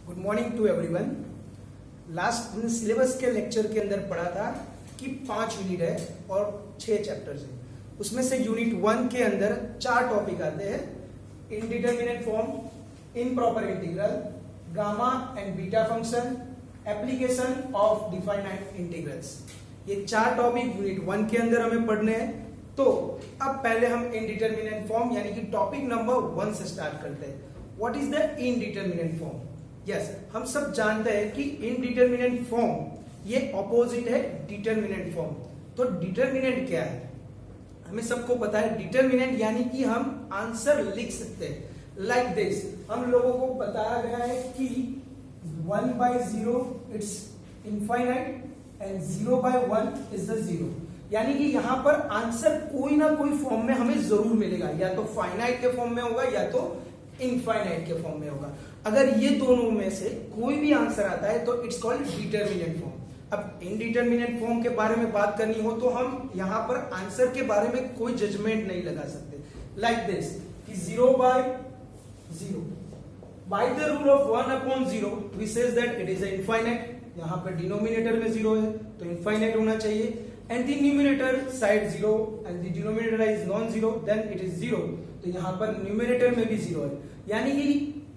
Good morning to everyone. Last हमने syllabus के lecture के अंदर पढ़ा था कि 5 यूनिट है और 6 चैप्टर्स है। उसमें से यूनिट 1 के अंदर 4 टॉपिक आते हैं: indeterminate form, improper integral, gamma and beta function, application of definite integrals. ये 4 टॉपिक यूनिट 1 के अंदर हमें पढ़ने हैं। तो अब पहले हम इनडिटरमिनेट फॉर्म यानी कि टॉपिक नंबर 1 से स्टार्ट करते हैं। What is the indeterminate form? Yes, हम सब जानते हैं कि इनडिटरमिनेट फॉर्म ये ऑपोजिट है डिटरमिनेट फॉर्म। तो डिटरमिनेट क्या है? हमें सबको पता है डिटरमिनेट यानी कि हम आंसर लिख सकते हैं लाइक दिस। हम लोगों को बताया गया है कि 1/0 it's infinite and 0/1 is the 0। यानी कि यहां पर आंसर कोई ना कोई फॉर्म में हमें जरूर मिलेगा, या तो फाइनाइट के फॉर्म में होगा या तो इनफाइनाइट के फॉर्म में होगा। अगर ये दोनों में से कोई भी आंसर आता है तो इट्स कॉल्ड डिटरमिनेट फॉर्म। अब इनडिटरमिनेट फॉर्म के बारे में बात करनी हो तो हम यहां पर आंसर के बारे में कोई जजमेंट नहीं लगा सकते लाइक दिस कि 0/0 by the rule of 1/0 we says that it is infinite. यहां पर डिनोमिनेटर में 0 है तो इनफाइनाइट होना चाहिए, and the numerator side 0 and the denominator is non 0 then it is 0। तो यहां पर न्यूमरेटर में भी 0 है, यानी कि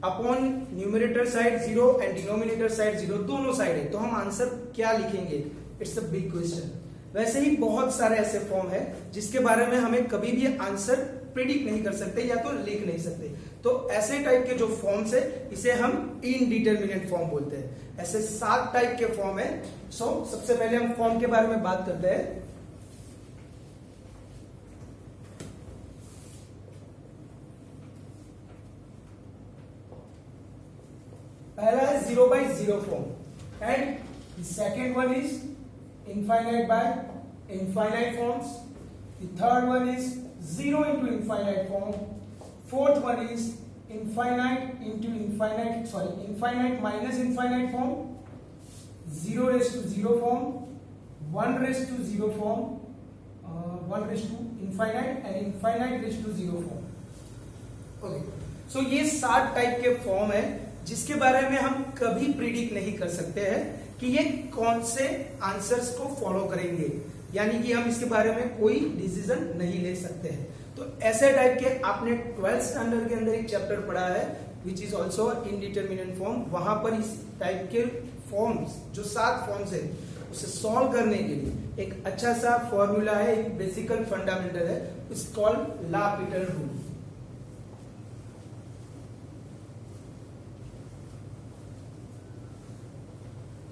upon numerator side 0 and denominator side 0 दोनों साइड है। तो हम आंसर क्या लिखेंगे? It's a big question. वैसे ही बहुत सारे ऐसे फॉर्म है जिसके बारे में हमें कभी भी आंसर प्रिडिक्ट नहीं कर सकते या तो लिख नहीं सकते। तो ऐसे टाइप के जो फॉर्म्स है इसे हम इनडिटरमिनेट फॉर्म बोलते हैं। ऐसे 7 टाइप के फॉर्म है। सबसे पहले हम फॉर्म के बारे में बात करते हैं। पहला है 0/0 form and second one is infinite by infinite forms. The third one is 0 into infinite form. Fourth one is infinite into infinite, infinite minus infinite form, 0/0 form, 1/0 form, 1/infinite and infinite/0 form. Okay. So ये 7 type के form है जिसके बारे में हम कभी predict नहीं कर सकते हैं कि ये कौन से आंसर्स को फॉलो करेंगे, यानी कि हम इसके बारे में कोई डिसीजन नहीं ले सकते हैं। तो ऐसे टाइप के आपने 12th स्टैंडर्ड के अंदर एक चैप्टर पढ़ा है which is also indeterminate form. वहां पर इस टाइप के फॉर्म्स जो 7 फॉर्म्स है उसे सॉल्व करने के लिए एक अच्छा सा फॉर्मूला है, एक बेसिकल फंडामेंटल है, it's called L'Hopital rule.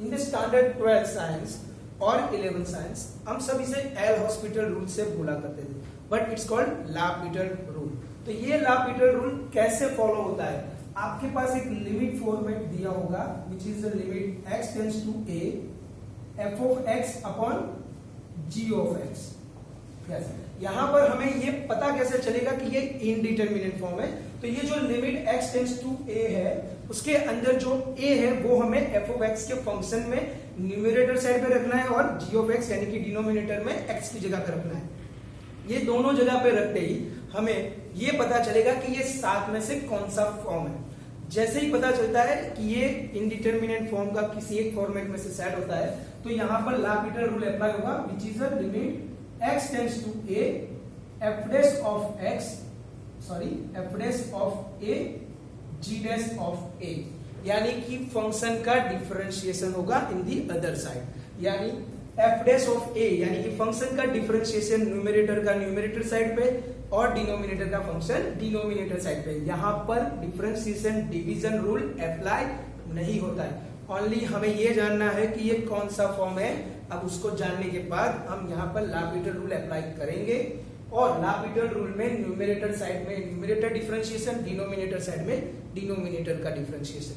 In the standard 12th science और 11th साइंस हम सब इसे एल हॉस्पिटल रूल से बोला करते थे, but it's called L'Hopital rule. तो ये लापिटल रूल कैसे फॉलो होता है? आपके पास एक लिमिट फॉर्मेट दिया होगा which is the limit x tends to a f of x upon g of x। yes. यहां पर हमें ये पता कैसे चलेगा कि ये इनडिटरमिनेट फॉर्म है? तो ये जो limit x tends to a है उसके अंदर जो a है वो हमें f of x के फंक्शन में न्यूमरेटर साइड पे रखना है और g of x यानी कि डिनोमिनेटर में x की जगह पे रखना है। ये दोनों जगह पे रखते ही हमें ये पता चलेगा कि ये 7 में से कौन सा फॉर्म है। जैसे ही पता चलता है कि ये इनडिटरमिनेट फॉर्म का किसी एक फॉर्मेट में से सेट होता है तो यहां पर लापिटल रूल अप्लाई होगा which is the limit x tends to a f dash of x f dash of a g dash of a, यानी कि फंक्शन का डिफरेंशिएशन होगा इन दी अदर साइड। यानी f dash of a यानी कि function का differentiation numerator का numerator side पे और डिनोमिनेटर का फंक्शन डिनोमिनेटर साइड पे। यहां पर डिफरेंशिएशन डिवीजन रूल अप्लाई नहीं होता है। ओनली हमें ये जानना है कि ये कौन सा फॉर्म है। अब उसको जानने के बाद हम यहाँ पर लापिटल रूल अप्लाई करेंगे और लापिटल रूल में न्यूमरेटर साइड में न्यूमरेटर डिफरेंशिएशन, डिनोमिनेटर साइड में डिनोमिनेटर का डिफरेंशिएशन।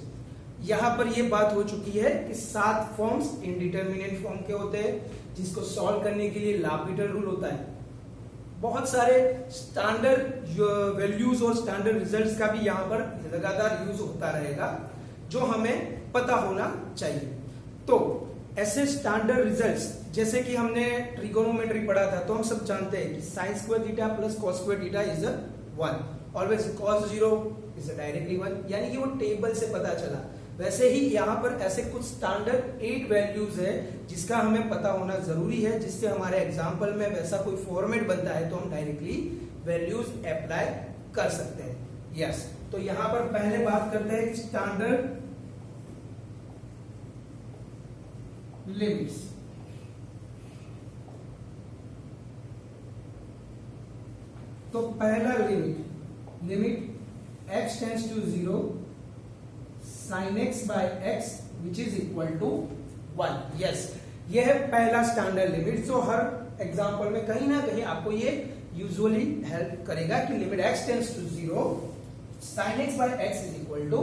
यहां पर ये बात हो चुकी है कि 7 फॉर्म्स इनडिटरमिनेट फॉर्म के होते हैं जिसको सॉल्व करने के लिए लापिटल रूल होता है। बहुत सारे स्टैंडर्ड वैल्यूज और स्टैंडर्ड रिजल्ट्स का भी यहां पर लगातार यूज होता रहेगा जो हमें पता होना चाहिए। तो ऐसे स्टैंडर्ड रिजल्ट्स जैसे कि हमने ट्रिगोनोमेट्री पढ़ा था तो हम सब जानते हैं कि sin square theta plus cos square theta is 1, always cos 0 is directly 1, यानी कि वो टेबल से पता चला। वैसे ही यहाँ पर ऐसे कुछ स्टैंडर्ड 8 वैल्यूज है जिसका हमें पता होना जरूरी है, जिससे हमारे एग्जाम्पल में वैसा कोई फॉर्मेट बनता है तो हम डायरेक्टली वैल्यूज अप्लाई कर सकते हैं। यस, तो यहाँ पर पहले बात करते हैं स्टैंडर्ड लिमिट्स। तो पहला limit x tends to 0 sin x by x which is equal to 1। Yes, ये है पहला स्टैंडर्ड लिमिट जो हर एग्जांपल में कहीं ना कहीं आपको ये यूजुअली हेल्प करेगा कि limit x tends to 0 sin x by x is equal to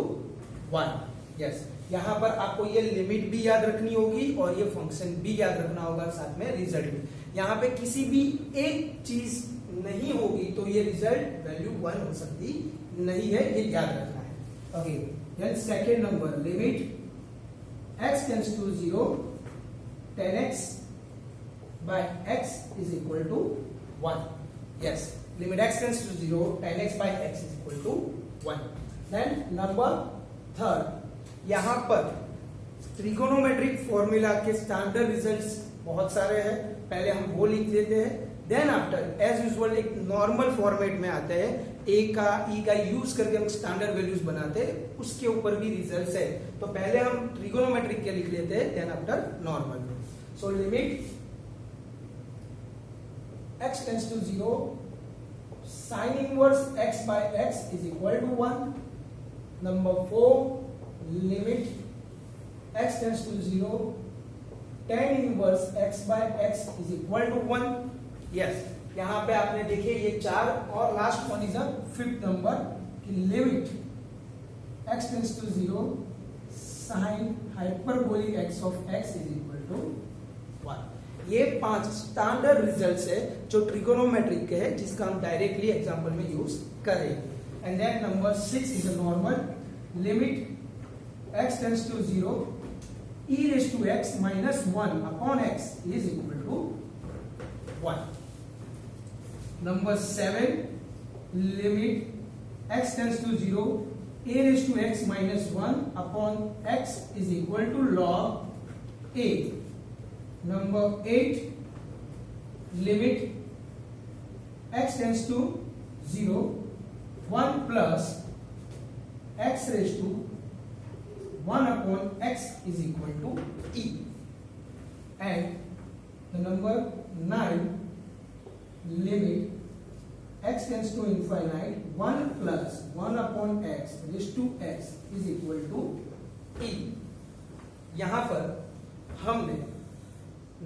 1। Yes, यहाँ पर आपको ये लिमिट भी याद रखनी होगी और ये फंक्शन भी याद रखना होगा, साथ में रिजल्ट भी। यहाँ पे किसी भी एक चीज नहीं होगी तो ये रिजल्ट वैल्यू 1 हो सकती नहीं है, ये याद रखना है। Okay, then second number limit x tends to 0 tan x by x is equal to 1। Yes, limit x tends to 0 tan x by x is equal to 1। Then number third, यहाँ पर ट्रिगोनोमेट्रिक फॉर्मूला के standard results बहुत सारे हैं, पहले हम वो लिख लेते हैं। देन आफ्टर एज यूजुअल एक नॉर्मल फॉर्मेट में आते हैं, ए का ई का यूज करके हम स्टैंडर्ड वैल्यूज बनाते हैं, उसके ऊपर भी रिजल्ट्स है। तो पहले हम ट्रिगोनोमेट्रिक के लिख लेते हैं, then after normal. So limit x tends to 0 sin inverse x by x is equal to 1। Number 4, limit x tends to 0 tan inverse x by x is equal to 1। Yes, यहाँ पे आपने देखिए ये 4 और last one is a fifth number कि limit x tends to 0 sin hyperbolic x of x is equal to 1। ये 5 standard results है जो ट्रिगोनोमेट्रिक के है, जिसका हम डायरेक्टली एग्जांपल में यूज करेंगे। And then number 6 is a normal limit x tends to 0 e raised to x minus 1 upon x is equal to 1। Number 7, limit x tends to 0 a raised to x minus 1 upon x is equal to log a। Number 8, limit x tends to 0 1 plus x raised to 1 upon x is equal to e। And the number 9, limit x tends to infinite 1 plus 1 upon x raised to x is equal to e। यहां पर हमने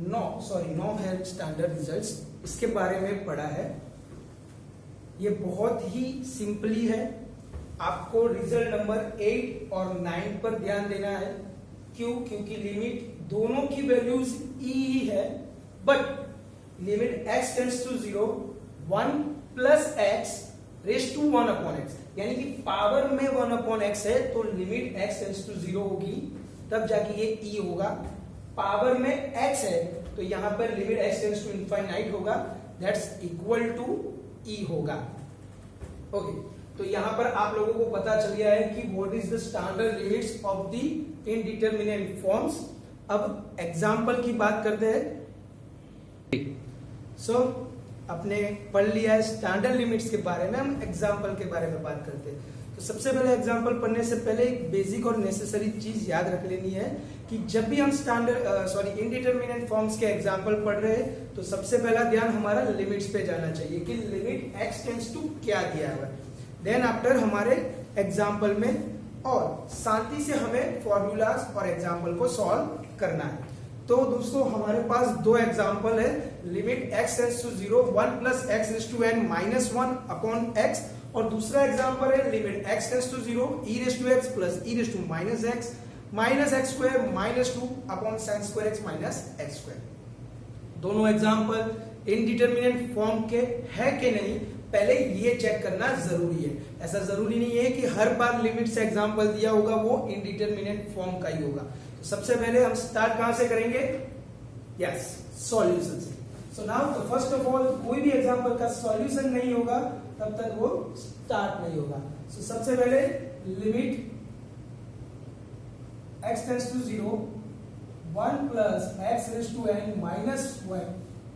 9 है standard results, इसके बारे में पढ़ा है। ये बहुत ही सिंपली है, आपको रिजल्ट नंबर 8 और 9 पर ध्यान देना है। क्यों? क्योंकि लिमिट दोनों की वैल्यूज e ही है, but limit x tends to 0 1 plus x raise to 1 upon x, यानी कि पावर में 1 अपॉन x है तो लिमिट x टेंड्स टू 0 होगी, तब जाके ये e होगा। पावर में x है तो यहां पर limit x tends to infinite होगा, दैट्स इक्वल टू e होगा। ओके, तो यहां पर आप लोगों को पता चल गया है कि what is the standard limits of the indeterminate forms. अब एग्जांपल की बात करते हैं। सो अपने पढ़ लिया है स्टैंडर्ड लिमिट्स के बारे में, हम एग्जांपल के बारे में बात करते हैं। तो सबसे पहले एग्जांपल पढ़ने से पहले एक बेसिक और नेसेसरी चीज याद रख लेनी है कि जब भी हम इनडिटरमिनेट फॉर्म्स के एग्जांपल पढ़ रहे हैं तो सबसे पहला ध्यान हमारा लिमिट्स पे जाना चाहिए कि लिमिट x टेंड्स टू क्या दिया हुआ है। देन आफ्टर हमारे एग्जाम्पल में और शांति से हमें फॉर्मूलाज और एग्जाम्पल को सॉल्व करना है। तो दोस्तों हमारे पास दो एग्जाम्पल है, limit x tends to 0 1 plus x raise to n minus 1 upon x, और दूसरा एग्जाम्पल है limit x tends to 0 e raise to x plus e raise to minus x square minus 2 अपॉन sine square x minus x square. दोनों example indeterminate form के है कि नहीं, पहले ये चेक करना जरूरी है। ऐसा जरूरी नहीं है कि हर बार लिमिट से एग्जाम्पल दिया होगा वो इनडिटरमिनेट फॉर्म का ही होगा। तो सबसे पहले हम स्टार्ट कहां से करेंगे? यस, सॉल्यूशन से। सो नाउ तो फर्स्ट ऑफ ऑल कोई भी एग्जाम्पल का सॉल्यूशन नहीं होगा तब तक वो स्टार्ट नहीं होगा। सो सबसे पहले limit x tends to 0 1 plus x raise to n minus 1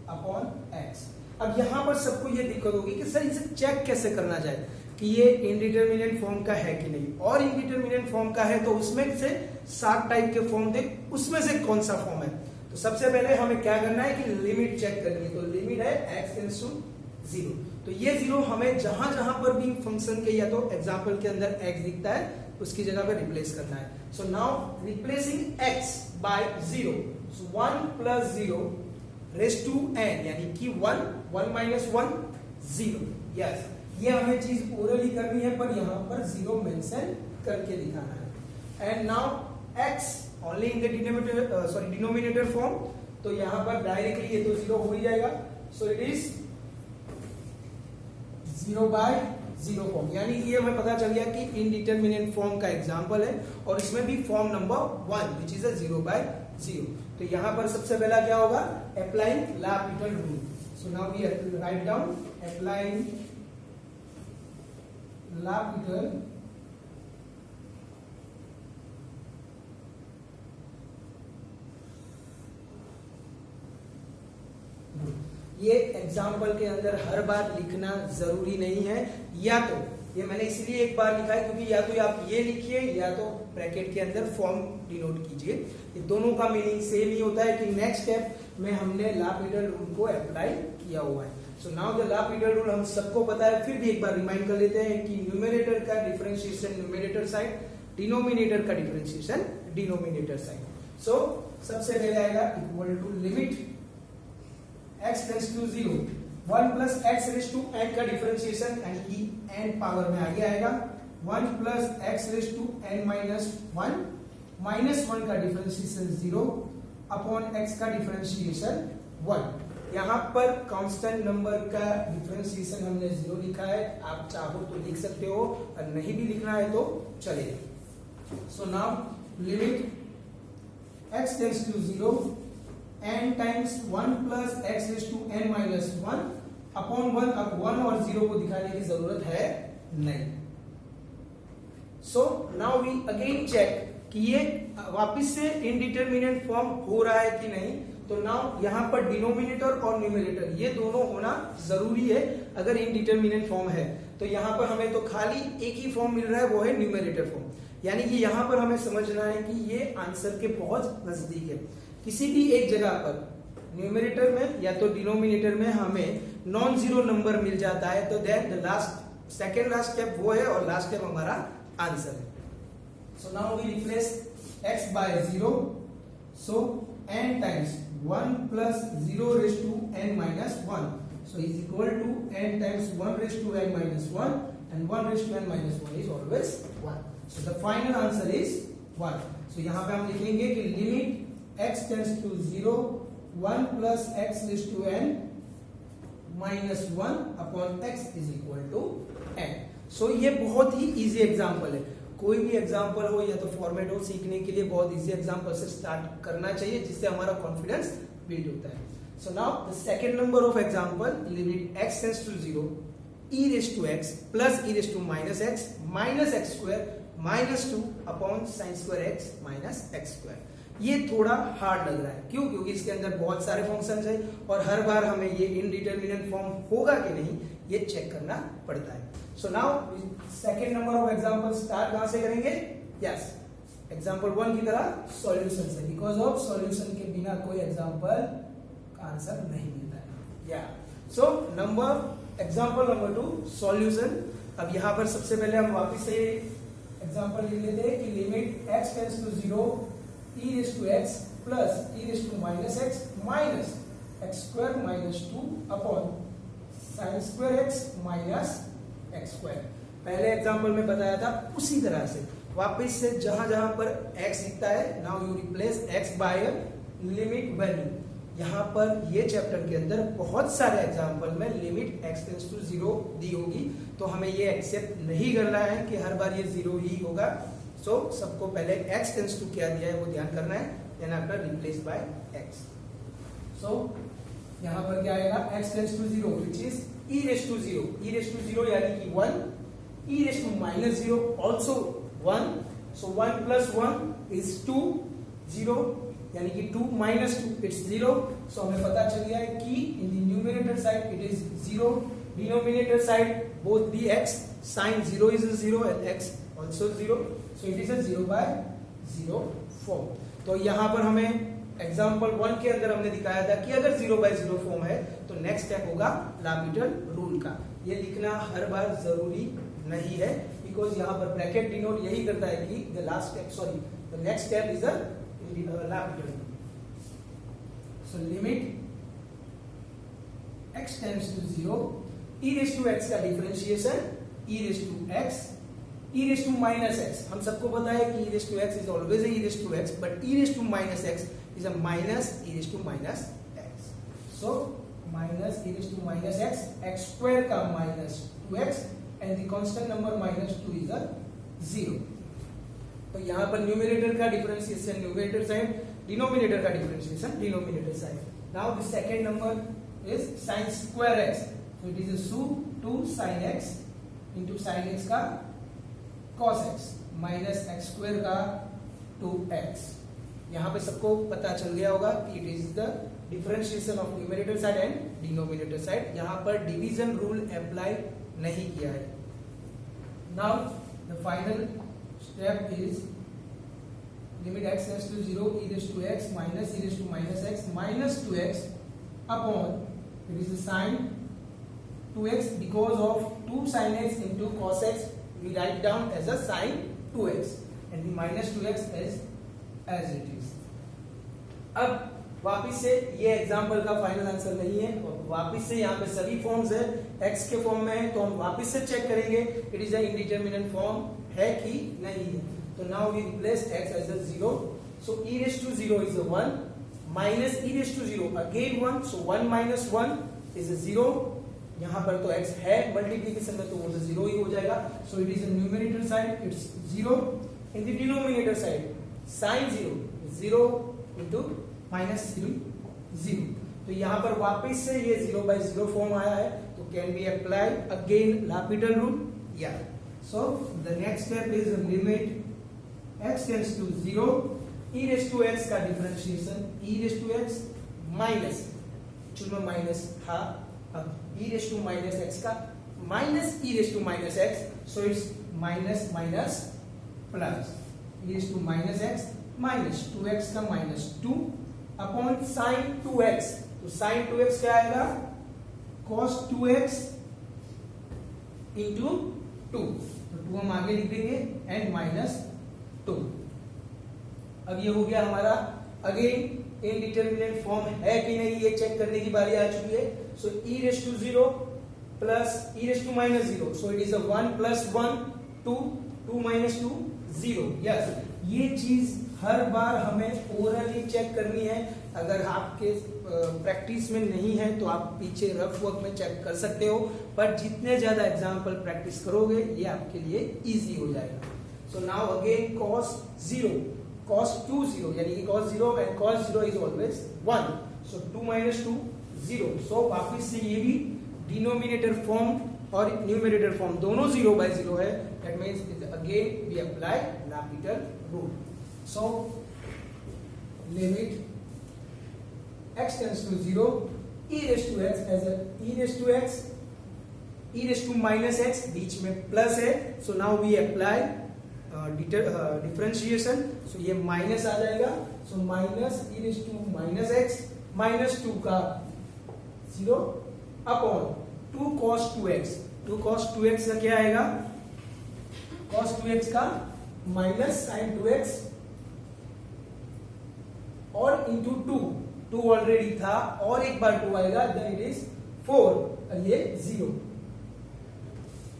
upon x। अब यहां पर सबको ये दिक्कत होगी कि सर इसे चेक कैसे करना जाए कि ये इनडिटरमिनेंट फॉर्म का है कि नहीं, और इनडिटरमिनेंट फॉर्म का है तो उसमें से 7 टाइप के फॉर्म थे, उसमें से कौन सा फॉर्म है। तो सबसे पहले हमें क्या करना है कि लिमिट चेक करनी है। तो लिमिट है x टेंड्स टू 0, तो ये 0 हमें जहां जहां पर भी फंक्शन के या तो एग्जांपल के अंदर x दिखता है उसकी जगह पर रिप्लेस करना है। So now replacing x by 0, so 1 plus 0 raise to n, यानी कि 1 माइनस 1 0। यस, ये हमें चीज ओरली करनी है पर यहां पर 0 मेंशन करके दिखाना है। And now x only in the denominator form, तो यहां पर डायरेक्टली ये तो 0 हो ही जाएगा। So it is 0 by 0 form, यानी ये हमें पता चल गया कि इनडिटरमिनेट फॉर्म का एग्जांपल है और इसमें भी form number 1 which is a 0 by 0। तो यहां पर सबसे पहला क्या होगा, applying l'Hopital rule. So now we write down applying l'Hopital ये एग्जाम्पल के अंदर हर बार लिखना जरूरी नहीं है, या तो ये मैंने इसलिए एक बार लिखा है क्योंकि या तो आप ये लिखिए या तो ब्रैकेट के अंदर फॉर्म डिनोट कीजिए, ये दोनों का मीनिंग सेम ही होता है कि नेक्स्ट स्टेप में हमने l'Hopital रूल को अप्लाई किया हुआ है। So now the l'Hopital rule हम सबको पता है, फिर भी एक बार रिमाइंड कर लेते हैं कि न्यूमरेटर का डिफरेंशिएशन न्यूमरेटर साइड, डिनोमिनेटर का डिफरेंशिएशन डिनोमिनेटर साइड। सो सबसे पहले आएगा equal to limit x tends to 0 1 plus x raise to n का डिफरेंशिएशन, एंड की n पावर में आगे आएगा 1 plus x raise to n minus 1 minus 1 का डिफरेंशिएशन 0 अपॉन x का डिफरेंशिएशन 1। यहाँ पर कांस्टेंट नंबर का डिफरेंशिएशन हमने 0 लिखा है, आप चाहो तो लिख सकते हो और नहीं भी लिखना है तो चलेगा। So now limit x tends to 0 n times 1 plus x raise to n minus 1 upon 1। अब 1 और 0 को दिखाने की जरूरत है नहीं। So now we again check कि ये वापस से इनडिटरमिनेट फॉर्म हो रहा है कि नहीं। तो नाउ यहाँ पर डिनोमिनेटर और न्यूमरेटर ये दोनों होना जरूरी है अगर इनडिटरमिनेट फॉर्म है। तो यहाँ पर हमें तो खाली एक ही फॉर्म मिल रहा है, वो है न्यूमरेटर फॉर्म, यानी कि यहाँ पर हमें समझना है कि ये आंसर के बहुत नजदीक है। किसी भी एक जगह पर न्यूमरेटर में या तो डिनोमिनेटर में हमें नॉन जीरो नंबर मिल जाता है, तो then the last second last step वो है और लास्ट स्टेप हमारा आंसर है। So now we replace x by 0, so n times 1 plus 0 raise to n minus 1, so is equal to n times 1 raise to n minus 1 and 1 raise to n minus 1 is always 1। So the final answer is 1। So यहाँ पे हम लिखेंगे कि limit x tends to 0 1 plus x raise to n minus 1 upon x is equal to n। So ये बहुत ही easy example है, कोई भी एग्जांपल हो या तो फॉर्मेट हो, सीखने के लिए बहुत इजी एग्जांपल से स्टार्ट करना चाहिए जिससे हमारा कॉन्फिडेंस बिल्ड होता है। So now the second number of example, limit x tends to 0 e raise to x plus e raise to minus x square minus 2 अपॉन sine square x minus x square. ये थोड़ा hard लग रहा है, क्यों? क्योंकि इसके अंदर बहुत सारे फंक्शंस हैं और हर बार हमें ये इनडिटरमिनेट फॉर्म होगा कि नहीं ये चेक करना पड़ता है। So now second number of example start कहां से करेंगे? यस, एग्जांपल 1 की तरह सॉल्यूशन से, बिकॉज ऑफ सॉल्यूशन के बिना कोई एग्जांपल का आंसर नहीं मिलता है। या सो एग्जांपल नंबर 2 सॉल्यूशन। अब यहां पर सबसे पहले हम वापस से एग्जांपल लिख लेते हैं कि limit x tends to 0 e raised to x plus e raised to minus x minus x square minus 2 upon sin square x minus x square। पहले एग्जांपल में बताया था उसी तरह से वापस से जहां जहां पर x दिखता है, now you replace x by limit value. यहाँ पर ये चैप्टर के अंदर बहुत सारे एग्जांपल में लिमिट x टेंड्स टू 0 दी होगी, तो हमें ये एक्सेप्ट नहीं करना है कि हर बार ये 0 ही होगा। सो सबको पहले x टेंड्स टू क्या दिया है वो ध्यान करना है, then after replace by x। So यहाँ पर क्या आएगा? x tends to 0 which is e raise to 0, e raise to 0 यानी कि 1, e raise to minus 0 also 1, so 1 plus 1 is 2, 0 यानी कि 2 माइनस 2 इट्स 0। सो हमें पता चल गया है कि in the numerator side it is 0, denominator side both the x, sin 0 is a 0 and x also 0, so it is a 0/0 form. तो यहाँ पर हमें एग्जाम्पल 1 के अंदर हमने दिखाया था कि अगर 0/0 फॉर्म है तो नेक्स्ट स्टेप होगा लापिटल रूल का। ये लिखना हर बार जरूरी नहीं है, बिकॉज यहाँ पर ब्रैकेट डिनोट यही करता है कि the last step, sorry the next step is the L'Hopital. So limit x tends to 0, e raise to x का differentiation e raise to x, e raise to minus x। हम सबको पता है कि e raise to x is always e raise to x, but e raise to minus x is a minus e raised to minus x. So minus e raised to minus x, x square का minus 2x and the constant number minus 2 is a 0. तो यहाँ पर numerator का differentiation numerator side, denominator का differentiation denominator side. Now the second number is sin square x. So it is a 2 sin x into sin x का cos x minus x square का 2x। यहाँ पे सबको पता चल गया होगा कि it is the differentiation of numerator side and denominator side. यहाँ पर डिवीजन रूल अप्लाई नहीं किया है। Now the final step is limit x tends to 0 e raise to x minus e raise to minus x minus 2x upon it is sin 2x because of 2 sin x into cos x we write down as a sin 2x and the minus 2x is as it is। अब वापिस से ये example का final answer नहीं है, वापिस से यहाँ पे सभी फॉर्म्स है x के फॉर्म में है, तो हम वापिस से चेक करेंगे it is a indeterminate form है कि नहीं है। तो now we replace x as a 0, so e raise to 0 is a 1 minus e raise to 0 again 1, so 1 minus 1 is a 0। यहाँ पर तो x है मल्टीप्लीकेशन में, तो वो 0 ही हो जाएगा। So it is a numerator side it's 0, in the denominator side sin 0 into minus 0। तो यहाँ पर वापस से ये 0/0 फॉर्म आया है, तो can be apply again L'Hopital rule या। So the next step is limit x tends to 0 e raise to x का differentiation e raise to x minus, actual में माइनस था, अब e raise to minus x का minus e raise to minus x, so it's minus minus plus e raise to minus x minus 2x का minus 2 upon sin 2x। तो sin 2x क्या आएगा cos 2x into 2, तो 2 हम आगे लिख देंगे एंड माइनस 2। अब ये हो गया हमारा अगेन इनडिटरमिनेट फॉर्म है कि नहीं ये चेक करने की बारी आ चुकी है। So e raise to 0 plus e raise to minus 0, so it is a 1 plus 1 2, 2 minus 2 0। Yes, ये चीज हर बार हमें ओरली चेक करनी है। अगर आपके प्रैक्टिस में नहीं है तो आप पीछे रफ वर्क में चेक कर सकते हो, पर जितने ज्यादा एग्जाम्पल प्रैक्टिस करोगे ये आपके लिए इजी हो जाएगा। So now again cos 0 cos 2 0 यानी कि cos 0 and cos 0 is always 1, so 2 minus 2 0। So वापिस से ये भी डिनोमिनेटर फॉर्म और न्यूमरेटर फॉर्म दोनों 0/0 है, that means again we apply L'Hopital rule. So limit x tends to 0 e raise to x as a e raise to x e raise to minus x बीच में plus है, so now we apply differentiation, so ये minus आ जाएगा, so minus e raise to minus x minus 2 का 0 upon 2 cos 2x। 2 cos 2x का क्या आएगा cos 2x का माइनस sin 2x और इंटू 2 ऑलरेडी था और एक बार 2 आएगा, देन इट इज 4 और ये 0।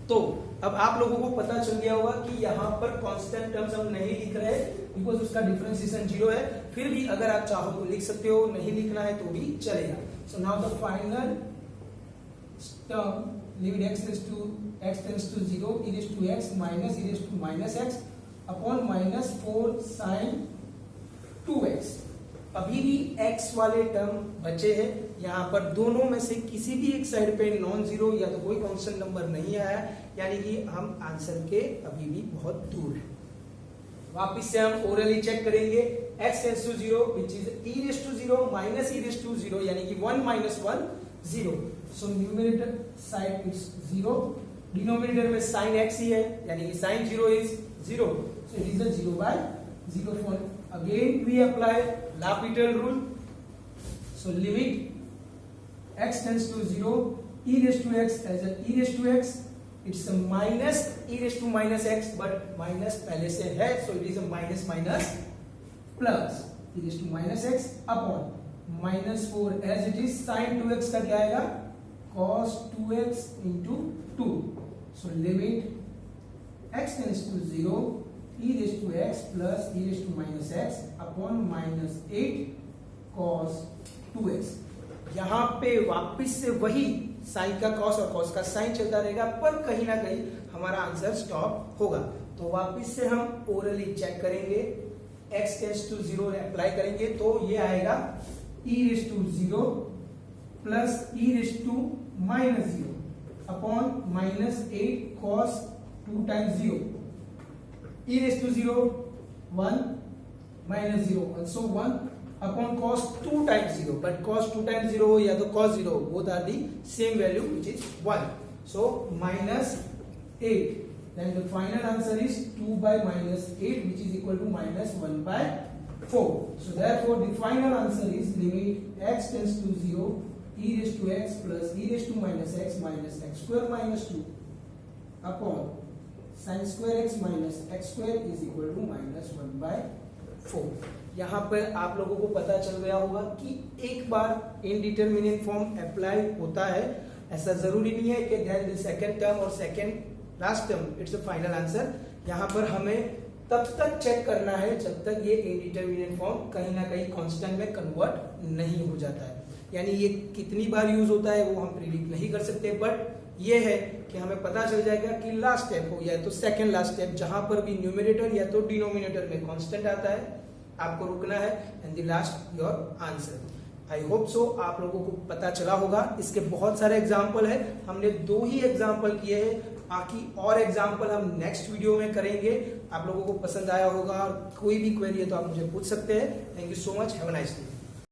तो अब आप लोगों को पता चल गया होगा कि यहाँ पर कांस्टेंट टर्म्स हम नहीं लिख रहे बिकॉज उसका डिफरेंशिएशन 0 है। फिर भी अगर आप चाहो तो लिख सकते हो, नहीं लिखना है तो भी चलेगा। So now the final term limit x tends to 0 e raise to x minus e raise to minus x upon minus 4 sin 2x। अभी भी x वाले टर्म बचे हैं, यहाँ पर दोनों में से किसी भी एक साइड पे नॉन जीरो या तो कोई कांस्टेंट नंबर नहीं आया, यानी कि हम आंसर के अभी भी बहुत दूर हैं। वापिस से हम ओरली चेक करेंगे x tends to 0 which is e raise to 0 minus e raise to 0 यानी कि 1 minus 1 0. So numerator side it's 0, denominator में साइन x ही है यानी कि sine 0 is 0. So it is a 0 by 0 form. Again we apply L'Hopital rule. So limit x tends to 0 e raise to x as a e raise to x. It's a minus e raised to minus x, but minus पहले से है, so it is a minus minus plus e raised to minus x upon minus 4 as it is. sin 2x का क्या आएगा? cos 2x into 2. So limit x tends to 0 e raised to x plus e raised to minus x upon minus 8 cos 2x. यहाँ पे वापिस से वही sign का cos और कॉस का साइन चलता रहेगा, पर कहीं ना कहीं हमारा आंसर स्टॉप होगा. तो वापिस से हम ओरली चेक करेंगे, x टेंड्स टू 0 अप्लाई करेंगे तो ये आएगा e raise to 0 plus e raise to minus 0 upon minus 8 cos 2 times 0. e raise to 0 1 minus 0 also 1 upon cos 2 times 0, but cos 2 times 0 या तो cos 0, both are the same value which is 1. So minus 8. Then the final answer is 2 by minus 8 which is equal to minus 1 by 4. So therefore the final answer is limit x tends to 0 e raised to x plus e raised to minus x square minus 2 upon sin square x minus x square is equal to minus 1 by 4. यहाँ पर आप लोगों को पता चल गया होगा कि एक बार इनडिटरमिनेट फॉर्म अप्लाई होता है, ऐसा जरूरी नहीं है कि देन द सेकंड टर्म और second last term it's the final answer. यहाँ पर हमें तब तक चेक करना है जब तक ये इनडिटरमिनेट फॉर्म कहीं ना कहीं कांस्टेंट में कन्वर्ट नहीं हो जाता है. यानी ये कितनी बार यूज होता है वो हम प्रिडिक्ट नहीं कर सकते, बट ये है कि हमें पता चल जाएगा कि लास्ट स्टेप हो या तो सेकंड लास्ट स्टेप जहां पर भी न्यूमरेटर या तो डिनोमिनेटर में कांस्टेंट आता है, आपको रुकना है and the last your answer. I hope so आप लोगों को पता चला होगा. इसके बहुत सारे एग्जाम्पल है, हमने 2 ही एग्जाम्पल किए हैं, बाकी और एग्जाम्पल हम नेक्स्ट वीडियो में करेंगे. आप लोगों को पसंद आया होगा और कोई भी क्वेरी है तो आप मुझे पूछ सकते हैं. Thank you so much. Have a nice day.